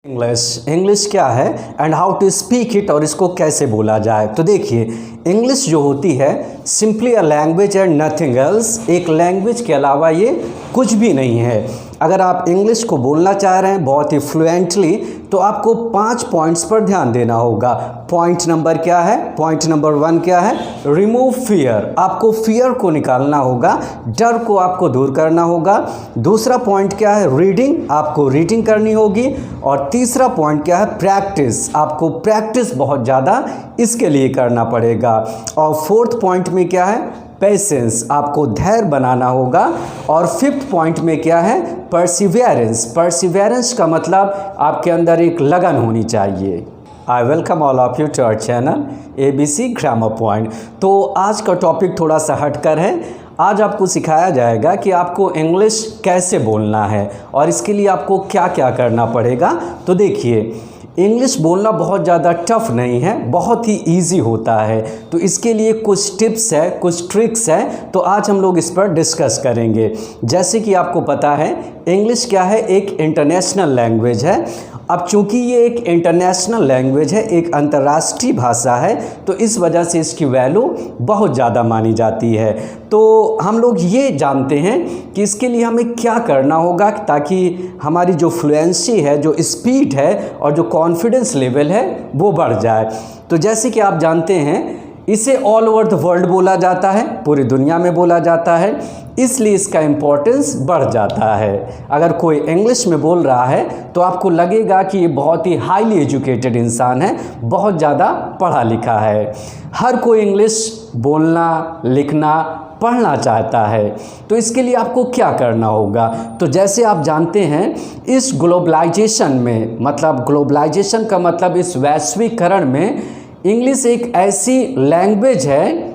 English क्या है and how to speak it और इसको कैसे बोला जाए। तो देखिए, इंग्लिश जो होती है simply a language and nothing else. एक लैंग्वेज के अलावा ये कुछ भी नहीं है। अगर आप इंग्लिश को बोलना चाह रहे हैं बहुत ही फ्लुएंटली तो आपको 5 पॉइंट्स पर ध्यान देना होगा। पॉइंट नंबर क्या है? पॉइंट नंबर 1 क्या है? Remove fear. आपको फियर को निकालना होगा, डर को आपको दूर करना होगा। दूसरा पॉइंट क्या है? रीडिंग। आपको रीडिंग करनी होगी। और तीसरा पॉइंट क्या है? प्रैक्टिस। आपको प्रैक्टिस बहुत ज़्यादा इसके लिए करना पड़ेगा। और फोर्थ पॉइंट में क्या है? पेशेंस। आपको धैर्य बनाना होगा। और फिफ्थ पॉइंट में क्या है? परसिवियरेंस। परसिवियरेंस का मतलब आपके अंदर एक लगन होनी चाहिए। I welcome all of you to our channel ABC grammar point. तो आज का टॉपिक थोड़ा सा हटकर है। आज आपको सिखाया जाएगा कि आपको इंग्लिश कैसे बोलना है और इसके लिए आपको क्या क्या करना पड़ेगा। तो देखिए, इंग्लिश बोलना बहुत ज़्यादा टफ नहीं है, बहुत ही इजी होता है। तो इसके लिए कुछ टिप्स है, कुछ ट्रिक्स है, तो आज हम लोग इस पर डिस्कस करेंगे। जैसे कि आपको पता है इंग्लिश क्या है? एक इंटरनेशनल लैंग्वेज है। अब चूंकि ये एक इंटरनेशनल लैंग्वेज है, एक अंतर्राष्ट्रीय भाषा है, तो इस वजह से इसकी वैल्यू बहुत ज़्यादा मानी जाती है। तो हम लोग ये जानते हैं कि इसके लिए हमें क्या करना होगा ताकि हमारी जो फ्लुएंसी है, जो स्पीड है और जो कॉन्फिडेंस लेवल है वो बढ़ जाए। तो जैसे कि आप जानते हैं इसे ऑल ओवर द वर्ल्ड बोला जाता है, पूरी दुनिया में बोला जाता है, इसलिए इसका इम्पोर्टेंस बढ़ जाता है। अगर कोई इंग्लिश में बोल रहा है तो आपको लगेगा कि ये बहुत ही हाईली एजुकेटेड इंसान है, बहुत ज़्यादा पढ़ा लिखा है। हर कोई इंग्लिश बोलना, लिखना, पढ़ना चाहता है। तो इसके लिए आपको क्या करना होगा? तो जैसे आप जानते हैं इस ग्लोबलाइजेशन में, मतलब ग्लोबलाइजेशन का मतलब इस वैश्वीकरण में इंग्लिश एक ऐसी लैंग्वेज है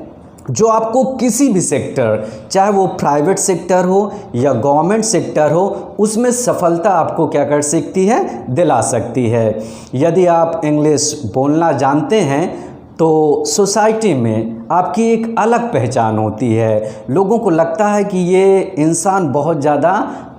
जो आपको किसी भी सेक्टर, चाहे वो प्राइवेट सेक्टर हो या गवर्नमेंट सेक्टर हो, उसमें सफलता आपको क्या कर सकती है? दिला सकती है। यदि आप इंग्लिश बोलना जानते हैं तो सोसाइटी में आपकी एक अलग पहचान होती है। लोगों को लगता है कि ये इंसान बहुत ज़्यादा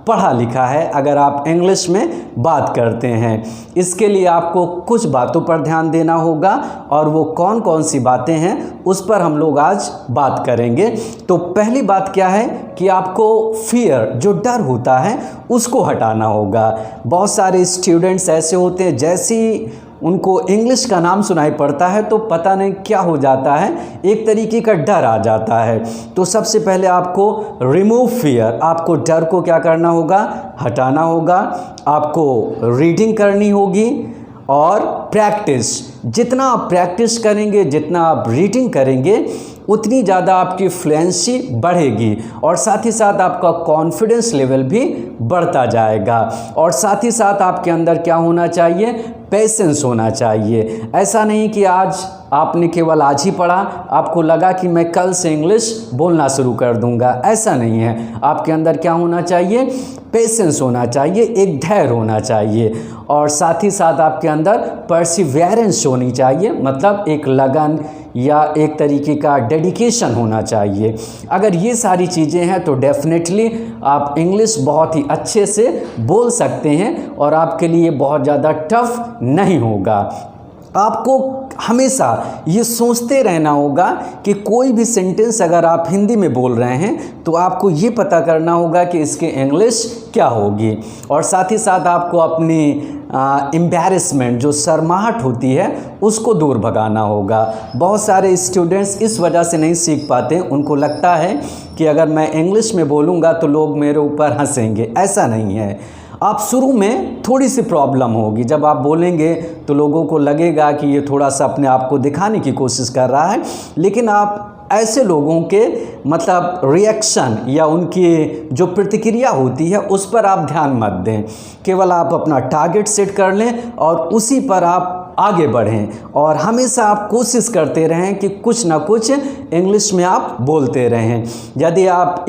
पढ़ा लिखा है अगर आप इंग्लिश में बात करते हैं। इसके लिए आपको कुछ बातों पर ध्यान देना होगा और वो कौन कौन सी बातें हैं उस पर हम लोग आज बात करेंगे। तो पहली बात क्या है कि आपको फियर, जो डर होता है, उसको हटाना होगा। बहुत सारे स्टूडेंट्स ऐसे होते हैं जैसे उनको इंग्लिश का नाम सुनाई पड़ता है तो पता नहीं क्या हो जाता है, एक तरीके का डर आ जाता है। तो सबसे पहले आपको रिमूव फियर, आपको डर को क्या करना होगा? हटाना होगा। आपको रीडिंग करनी होगी और प्रैक्टिस। जितना आप प्रैक्टिस करेंगे, जितना आप रीडिंग करेंगे, उतनी ज़्यादा आपकी फ्लुएंसी बढ़ेगी और साथ ही साथ आपका कॉन्फिडेंस लेवल भी बढ़ता जाएगा। और साथ ही साथ आपके अंदर क्या होना चाहिए? पेशेंस होना चाहिए। ऐसा नहीं कि आज आपने केवल आज ही पढ़ा, आपको लगा कि मैं कल से इंग्लिश बोलना शुरू कर दूंगा, ऐसा नहीं है। आपके अंदर क्या होना चाहिए? पेशेंस होना चाहिए, एक धैर्य होना चाहिए। और साथ ही साथ आपके अंदर परसिवियरेंस होनी चाहिए, मतलब एक लगन या एक तरीके का डेडिकेशन होना चाहिए। अगर ये सारी चीज़ें हैं तो डेफिनेटली आप इंग्लिश बहुत ही अच्छे से बोल सकते हैं और आपके लिए बहुत ज़्यादा टफ नहीं होगा। आपको हमेशा ये सोचते रहना होगा कि कोई भी सेंटेंस अगर आप हिंदी में बोल रहे हैं तो आपको ये पता करना होगा कि इसके इंग्लिश क्या होगी। और साथ ही साथ आपको अपनी एम्बैरेसमेंट, जो शर्माहट होती है, उसको दूर भगाना होगा। बहुत सारे स्टूडेंट्स इस वजह से नहीं सीख पाते, उनको लगता है कि अगर मैं इंग्लिश में बोलूँगा तो लोग मेरे ऊपर हंसेंगे। ऐसा नहीं है। आप शुरू में थोड़ी सी प्रॉब्लम होगी, जब आप बोलेंगे तो लोगों को लगेगा कि ये थोड़ा सा अपने आप को दिखाने की कोशिश कर रहा है, लेकिन आप ऐसे लोगों के मतलब रिएक्शन या उनकी जो प्रतिक्रिया होती है उस पर आप ध्यान मत दें। केवल आप अपना टारगेट सेट कर लें और उसी पर आप आगे बढ़ें और हमेशा आप कोशिश करते रहें कि कुछ ना कुछ इंग्लिश में आप बोलते रहें। यदि आप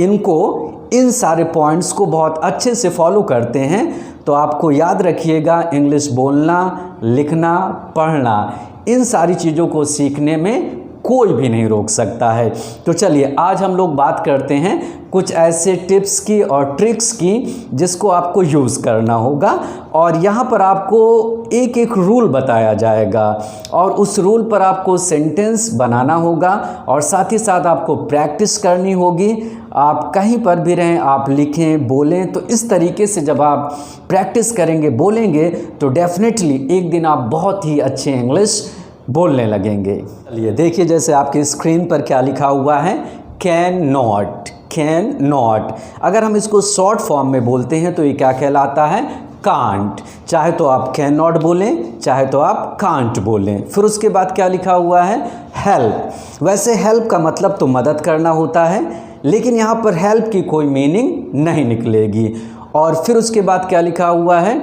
इन सारे पॉइंट्स को बहुत अच्छे से फॉलो करते हैं तो आपको याद रखिएगा, इंग्लिश बोलना, लिखना, पढ़ना, इन सारी चीज़ों को सीखने में कोई भी नहीं रोक सकता है। तो चलिए आज हम लोग बात करते हैं कुछ ऐसे टिप्स की और ट्रिक्स की जिसको आपको यूज़ करना होगा, और यहाँ पर आपको एक एक रूल बताया जाएगा और उस रूल पर आपको सेंटेंस बनाना होगा और साथ ही साथ आपको प्रैक्टिस करनी होगी। आप कहीं पर भी रहें, आप लिखें, बोलें, तो इस तरीके से जब आप प्रैक्टिस करेंगे, बोलेंगे, तो डेफिनेटली एक दिन आप बहुत ही अच्छे इंग्लिश बोलने लगेंगे। चलिए देखिए, जैसे आपकी स्क्रीन पर क्या लिखा हुआ है, कैन नॉट, कैन नॉट। अगर हम इसको शॉर्ट फॉर्म में बोलते हैं तो ये क्या कहलाता है, कांट। चाहे तो आप कैन नॉट बोलें, चाहे तो आप कांट बोलें। फिर उसके बाद क्या लिखा हुआ है, हेल्प। वैसे हेल्प का मतलब तो मदद करना होता है, लेकिन यहाँ पर हेल्प की कोई मीनिंग नहीं निकलेगी। और फिर उसके बाद क्या लिखा हुआ है,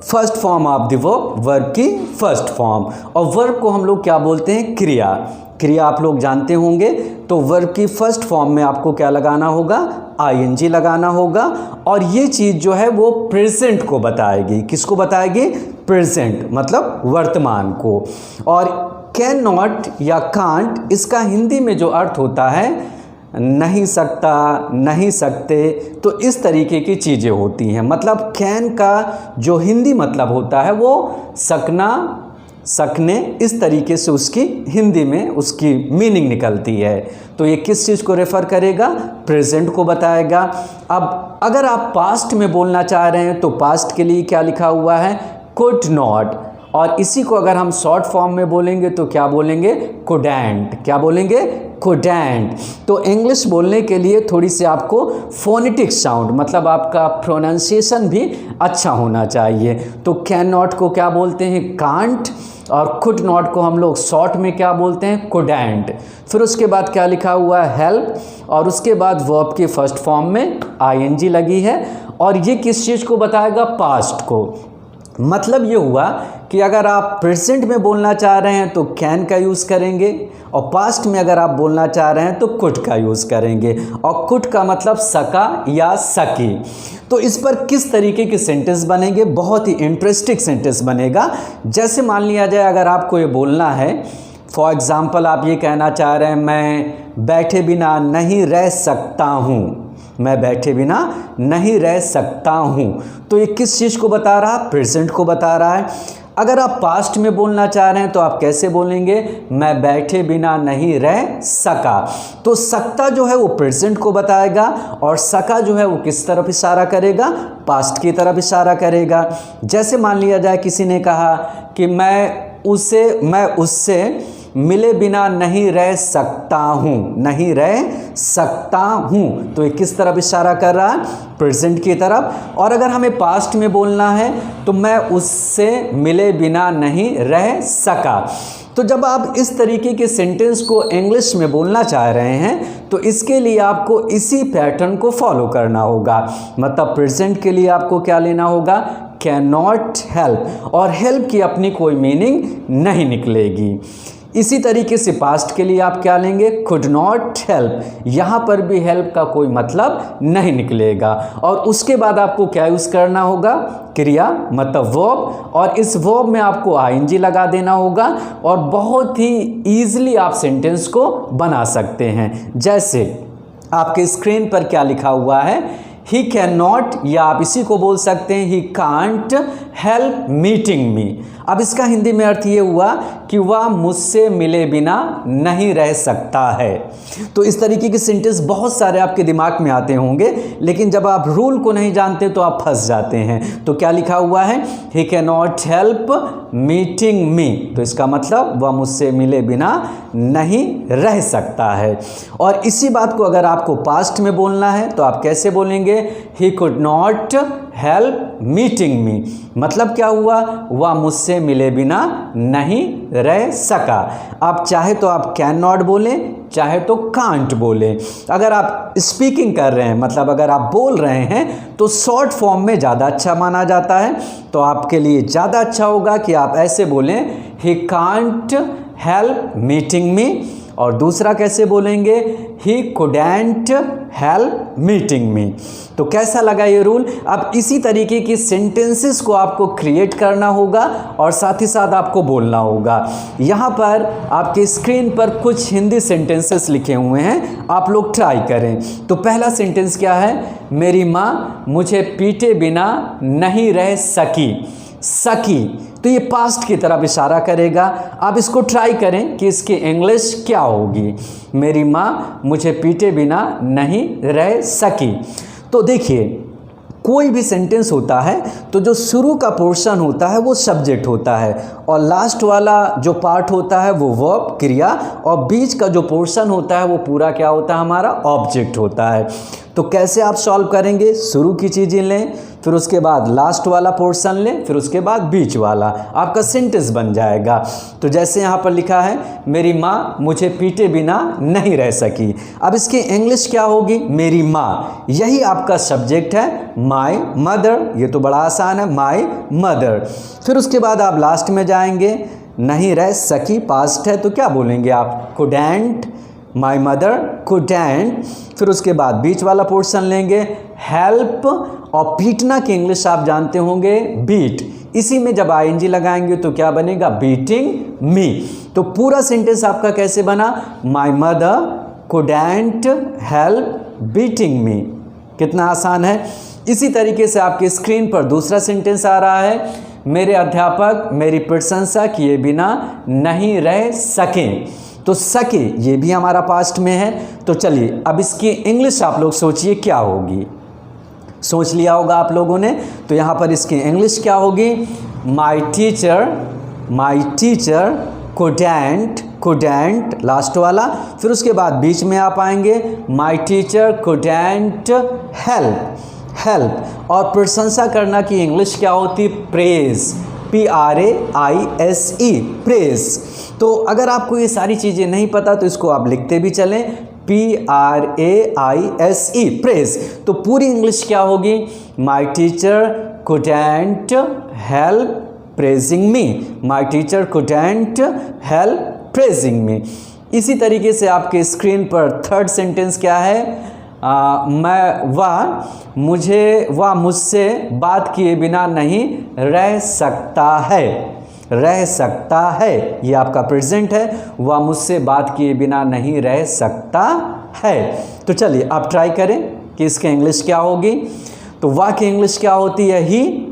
first form of the verb, verb की फर्स्ट फॉर्म। और वर्ब को हम लोग क्या बोलते हैं, क्रिया। क्रिया आप लोग जानते होंगे, तो वर्ब की फर्स्ट फॉर्म में आपको क्या लगाना होगा, आईएनजी लगाना होगा। और ये चीज़ जो है वो प्रेजेंट को बताएगी। किसको बताएगी, प्रेजेंट मतलब वर्तमान को। और कैन नॉट या कांट, इसका हिंदी में जो अर्थ होता है नहीं सकता, नहीं सकते, तो इस तरीके की चीज़ें होती हैं। मतलब कैन का जो हिंदी मतलब होता है वो सकना, सकने, इस तरीके से उसकी हिंदी में उसकी मीनिंग निकलती है। तो ये किस चीज़ को रेफ़र करेगा, प्रेजेंट को बताएगा। अब अगर आप पास्ट में बोलना चाह रहे हैं तो पास्ट के लिए क्या लिखा हुआ है, कुड नॉट। और इसी को अगर हम शॉर्ट फॉर्म में बोलेंगे तो क्या बोलेंगे, कुडैंट। क्या बोलेंगे, कुडैंट। तो इंग्लिश बोलने के लिए थोड़ी सी आपको फोनेटिक साउंड, मतलब आपका प्रोनाउंसिएशन भी अच्छा होना चाहिए। तो कैन नॉट को क्या बोलते हैं, कांट, और कुड नॉट को हम लोग शॉर्ट में क्या बोलते हैं, कुडैंट। फिर उसके बाद क्या लिखा हुआ है, हेल्प, और उसके बाद वर्ब की फर्स्ट फॉर्म में आईएनजी लगी है। और ये किस चीज़ को बताएगा, पास्ट को। मतलब ये हुआ कि अगर आप प्रेजेंट में बोलना चाह रहे हैं तो कैन का यूज़ करेंगे, और पास्ट में अगर आप बोलना चाह रहे हैं तो कुड का यूज़ करेंगे। और कुड का मतलब सका या सकी। तो इस पर किस तरीके के सेंटेंस बनेंगे, बहुत ही इंटरेस्टिंग सेंटेंस बनेगा। जैसे मान लिया जाए, अगर आपको ये बोलना है, फॉर एग्ज़ाम्पल आप ये कहना चाह रहे हैं, मैं बैठे बिना नहीं रह सकता हूँ, मैं बैठे बिना नहीं रह सकता हूँ। तो ये किस चीज़ को बता रहा है, प्रेजेंट को बता रहा है। अगर आप पास्ट में बोलना चाह रहे हैं तो आप कैसे बोलेंगे, मैं बैठे बिना नहीं रह सका। तो सकता जो है वो प्रेजेंट को बताएगा, और सका जो है वो किस तरफ इशारा करेगा, पास्ट की तरफ इशारा करेगा। जैसे मान लिया जाए किसी ने कहा कि मैं उससे मिले बिना नहीं रह सकता हूँ, नहीं रह सकता हूँ। तो ये किस तरफ इशारा कर रहा है, प्रेजेंट की तरफ। और अगर हमें पास्ट में बोलना है तो मैं उससे मिले बिना नहीं रह सका। तो जब आप इस तरीके के सेंटेंस को इंग्लिश में बोलना चाह रहे हैं तो इसके लिए आपको इसी पैटर्न को फॉलो करना होगा। मतलब प्रेजेंट के लिए आपको क्या लेना होगा, कैन नॉट हेल्प, और हेल्प की अपनी कोई मीनिंग नहीं निकलेगी। इसी तरीके से पास्ट के लिए आप क्या लेंगे, कुड नॉट हेल्प, यहाँ पर भी हेल्प का कोई मतलब नहीं निकलेगा। और उसके बाद आपको क्या यूज़ करना होगा, क्रिया मतलब वर्ब, और इस वर्ब में आपको आईएनजी लगा देना होगा, और बहुत ही ईजिली आप सेंटेंस को बना सकते हैं। जैसे आपके स्क्रीन पर क्या लिखा हुआ है, ही कैन नॉट, या आप इसी को बोल सकते हैं ही कांट हेल्प मीटिंग मी। अब इसका हिंदी में अर्थ ये हुआ कि वह मुझसे मिले बिना नहीं रह सकता है। तो इस तरीके के सेंटेंस बहुत सारे आपके दिमाग में आते होंगे, लेकिन जब आप रूल को नहीं जानते तो आप फंस जाते हैं। तो क्या लिखा हुआ है, he can not help meeting me, तो इसका मतलब वह मुझसे मिले बिना नहीं रह सकता है। और इसी बात को अगर आपको पास्ट में बोलना है तो आप कैसे बोलेंगे, he could not help meeting me. मतलब क्या हुआ, वह मुझसे मिले बिना नहीं रह सका। आप चाहे तो आप कैन नॉट बोलें, चाहे तो कांट बोलें। अगर आप स्पीकिंग कर रहे हैं, मतलब अगर आप बोल रहे हैं, तो शॉर्ट फॉर्म में ज़्यादा अच्छा माना जाता है। तो आपके लिए ज़्यादा अच्छा होगा कि आप ऐसे बोलें, ही कांट हेल्प मीटिंग मी। और दूसरा कैसे बोलेंगे, he couldn't help meeting me. तो कैसा लगा ये रूल। अब इसी तरीके की सेंटेंसेस को आपको क्रिएट करना होगा और साथ ही साथ आपको बोलना होगा। यहाँ पर आपके स्क्रीन पर कुछ हिंदी सेंटेंसेस लिखे हुए हैं, आप लोग ट्राई करें। तो पहला सेंटेंस क्या है, मेरी माँ मुझे पीटे बिना नहीं रह सकी। सकी तो ये पास्ट की तरफ इशारा करेगा। आप इसको ट्राई करें कि इसकी इंग्लिश क्या होगी। मेरी माँ मुझे पीटे बिना नहीं रह सकी। तो देखिए कोई भी सेंटेंस होता है तो जो शुरू का पोर्शन होता है वो सब्जेक्ट होता है और लास्ट वाला जो पार्ट होता है वो वर्ब क्रिया और बीच का जो पोर्शन होता है वो पूरा क्या होता है, हमारा ऑब्जेक्ट होता है। तो कैसे आप सॉल्व करेंगे, शुरू की चीज़ें लें, फिर उसके बाद लास्ट वाला पोर्शन लें, फिर उसके बाद बीच वाला, आपका सेंटेंस बन जाएगा। तो जैसे यहाँ पर लिखा है, मेरी माँ मुझे पीटे बिना नहीं रह सकी। अब इसकी इंग्लिश क्या होगी, मेरी माँ, यही आपका सब्जेक्ट है, माय मदर। ये तो बड़ा आसान है, माय मदर। फिर उसके बाद आप लास्ट में जाएंगे, नहीं रह सकी पास्ट है तो क्या बोलेंगे आप, कुडंट, माय मदर कुडंट। फिर उसके बाद बीच वाला पोर्शन लेंगे, हेल्प, और पीटना की इंग्लिश आप जानते होंगे, बीट। इसी में जब आईएनजी लगाएंगे तो क्या बनेगा, बीटिंग मी। तो पूरा सेंटेंस आपका कैसे बना, my mother couldn't help beating मी। कितना आसान है। इसी तरीके से आपके स्क्रीन पर दूसरा सेंटेंस आ रहा है, मेरे अध्यापक मेरी प्रशंसा किए बिना नहीं रह सके। तो सके ये भी हमारा पास्ट में है। तो चलिए अब इसकी इंग्लिश आप लोग सोचिए क्या होगी। सोच लिया होगा आप लोगों ने। तो यहाँ पर इसकी इंग्लिश क्या होगी, माय टीचर कुडंट लास्ट वाला। फिर उसके बाद बीच में आप आएंगे, माय टीचर कुडंट हेल्प। और प्रशंसा करना की इंग्लिश क्या होती, प्रेज, PRAISE, प्रेज। तो अगर आपको ये सारी चीज़ें नहीं पता तो इसको आप लिखते भी चलें, PRAISE, प्रेज। तो पूरी इंग्लिश क्या होगी, my teacher couldn't help praising me, my teacher couldn't help praising me. इसी तरीके से आपके स्क्रीन पर थर्ड सेंटेंस क्या है, वह मुझसे बात किए बिना नहीं रह सकता है। ये आपका प्रेजेंट है, वह मुझसे बात किए बिना नहीं रह सकता है। तो चलिए आप ट्राई करें कि इसकी इंग्लिश क्या होगी। तो वह की इंग्लिश क्या होती है, ही।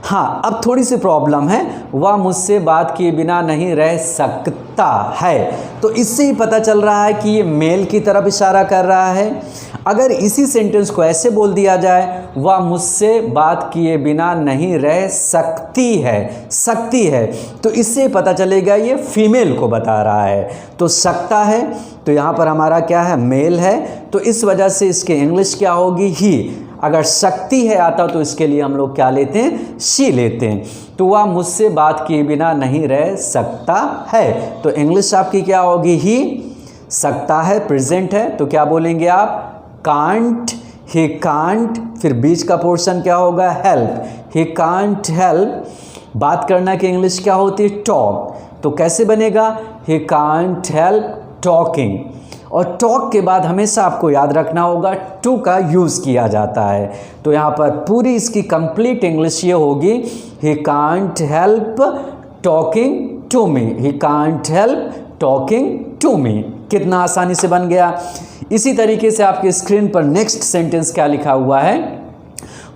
हाँ, अब थोड़ी सी प्रॉब्लम है, वह मुझसे बात किए बिना नहीं रह सकता है। तो इससे ही पता चल रहा है कि ये मेल की तरफ इशारा कर रहा है। अगर इसी सेंटेंस को ऐसे बोल दिया जाए, वह मुझसे बात किए बिना नहीं रह सकती है, तो इससे पता चलेगा ये फीमेल को बता रहा है। तो सकता है तो यहाँ पर हमारा क्या है, मेल है। तो इस वजह से इसकी इंग्लिश क्या होगी, ही। अगर शक्ति है आता तो इसके लिए हम लोग क्या लेते हैं, शी लेते हैं। तो वह मुझसे बात किए बिना नहीं रह सकता है। तो इंग्लिश आपकी क्या होगी, ही। सकता है प्रेजेंट है तो क्या बोलेंगे आप, कांट, ही कांट। फिर बीच का पोर्शन क्या होगा, हेल्प, ही कांट हेल्प। बात करना की इंग्लिश क्या होती है, टॉक। तो कैसे बनेगा, ही कांट हेल्प टॉकिंग। और टॉक के बाद हमेशा आपको याद रखना होगा टू का यूज़ किया जाता है। तो यहाँ पर पूरी इसकी कंप्लीट इंग्लिश ये होगी, he can't help talking to me, he can't help talking to me. कितना आसानी से बन गया। इसी तरीके से आपके स्क्रीन पर नेक्स्ट सेंटेंस क्या लिखा हुआ है,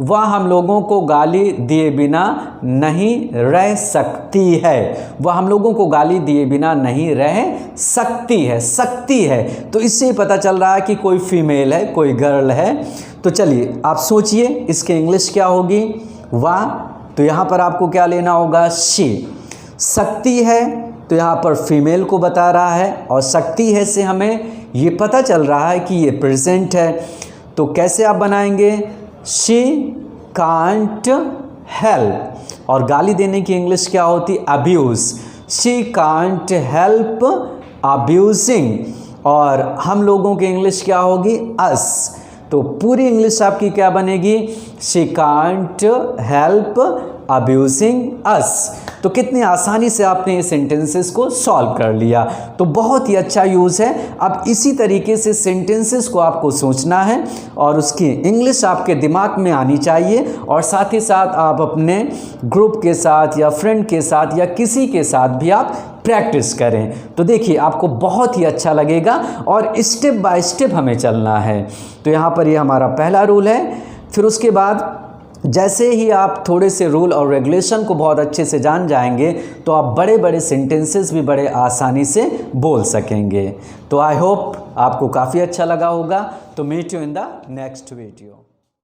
वह हम लोगों को गाली दिए बिना नहीं रह सकती है। वह हम लोगों को गाली दिए बिना नहीं रह सकती है। तो इससे पता चल रहा है कि कोई फीमेल है, कोई गर्ल है। तो चलिए आप सोचिए इसके इंग्लिश क्या होगी, वह। तो यहाँ पर आपको क्या लेना होगा, शी। सकती है तो यहाँ पर फीमेल को बता रहा है, और सकती है से हमें ये पता चल रहा है कि ये प्रेजेंट है। तो कैसे आप बनाएंगे, शी कांट हेल्प। और गाली देने की इंग्लिश क्या होती, abuse, she can't help abusing. और हम लोगों की इंग्लिश क्या होगी, अस। तो पूरी इंग्लिश आपकी क्या बनेगी, शी कांट हेल्प अब्यूजिंग अस। तो कितनी आसानी से आपने ये सेंटेंसेस को सॉल्व कर लिया। तो बहुत ही अच्छा यूज़ है। अब इसी तरीके से सेंटेंसेस को आपको सोचना है और उसकी इंग्लिश आपके दिमाग में आनी चाहिए, और साथ ही साथ आप अपने ग्रुप के साथ या फ्रेंड के साथ या किसी के साथ भी आप प्रैक्टिस करें। तो देखिए आपको बहुत ही अच्छा लगेगा, और स्टेप बाय स्टेप हमें चलना है। तो यहाँ पर ये हमारा पहला रूल है। फिर उसके बाद जैसे ही आप थोड़े से रूल और रेगुलेशन को बहुत अच्छे से जान जाएंगे तो आप बड़े बड़े सेंटेंसेस भी बड़े आसानी से बोल सकेंगे। तो आई होप आपको काफ़ी अच्छा लगा होगा। तो meet you in the next video.